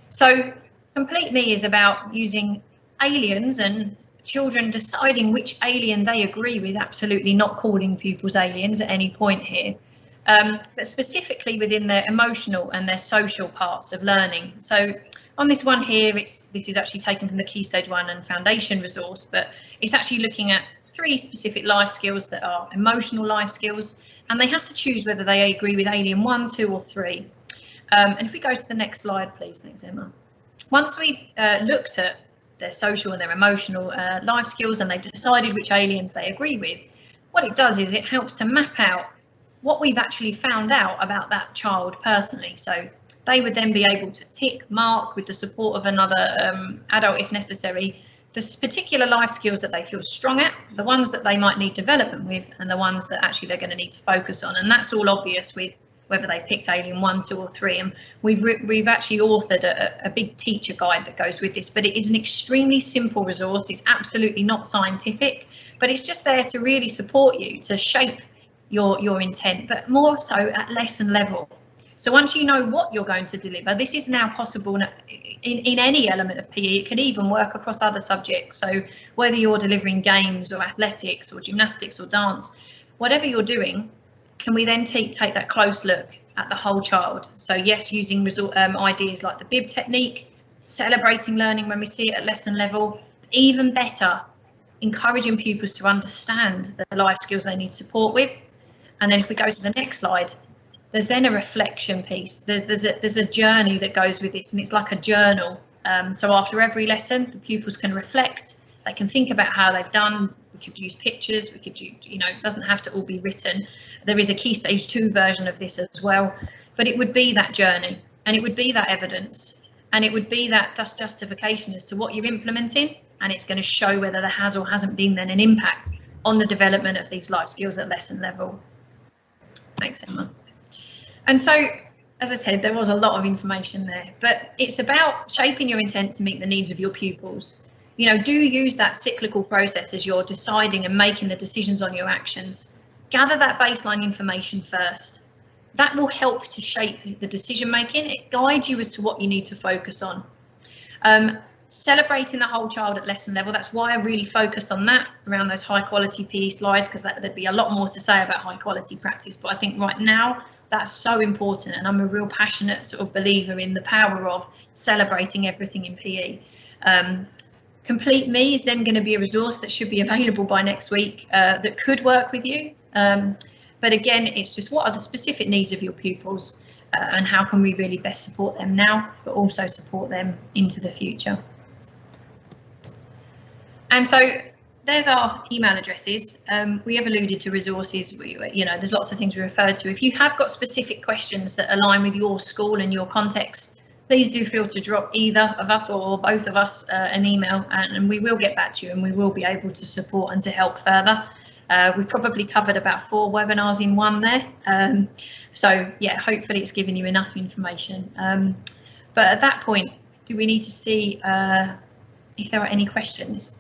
So Complete Me is about using aliens and children deciding which alien they agree with, absolutely not calling pupils aliens at any point here, but specifically within their emotional and their social parts of learning. So on this one here, this is actually taken from the Key Stage 1 and Foundation resource, but it's actually looking at 3 specific life skills that are emotional life skills, and they have to choose whether they agree with alien 1, 2 or 3. And if we go to the next slide, please. Thanks, Emma. Once we've looked at their social and their emotional life skills and they've decided which aliens they agree with, what it does is it helps to map out what we've actually found out about that child personally. So they would then be able to tick, mark with the support of another adult if necessary, the particular life skills that they feel strong at, the ones that they might need development with, and the ones that actually they're going to need to focus on. And that's all obvious with whether they picked alien 1, 2 or 3. And we've actually authored a big teacher guide that goes with this, but it is an extremely simple resource. It's absolutely not scientific, but it's just there to really support you to shape your intent, but more so at lesson level. So once you know what you're going to deliver, this is now possible in any element of PE. It can even work across other subjects. So whether you're delivering games or athletics or gymnastics or dance, whatever you're doing, can we then take that close look at the whole child? So yes, using ideas like the bib technique, celebrating learning when we see it at lesson level, even better, encouraging pupils to understand the life skills they need support with. And then if we go to the next slide, there's then a reflection piece. There's a journey that goes with this, and it's like a journal. So after every lesson, the pupils can reflect. They can think about how they've done, could use pictures, we could use, you know, it doesn't have to all be written. There is a Key Stage 2 version of this as well, but it would be that journey, and it would be that evidence, and it would be that justification as to what you're implementing, and it's going to show whether there has or hasn't been then an impact on the development of these life skills at lesson level. Thanks, Emma. And so, as I said, there was a lot of information there, but it's about shaping your intent to meet the needs of your pupils. You know, do use that cyclical process as you're deciding and making the decisions on your actions. Gather that baseline information first. That will help to shape the decision making. It guides you as to what you need to focus on. Celebrating the whole child at lesson level, that's why I really focused on that around those high quality PE slides, because there'd be a lot more to say about high quality practice, but I think right now that's so important, and I'm a real passionate sort of believer in the power of celebrating everything in PE. Complete Me is then going to be a resource that should be available by next week that could work with you. But again, it's just what are the specific needs of your pupils and how can we really best support them now, but also support them into the future. And so there's our email addresses. We have alluded to resources. You know, there's lots of things we refer to. If you have got specific questions that align with your school and your context, please do feel to drop either of us or both of us an email, and we will get back to you and we will be able to support and to help further. We've probably covered about 4 webinars in one there. So yeah, hopefully it's given you enough information. But at that point, do we need to see if there are any questions?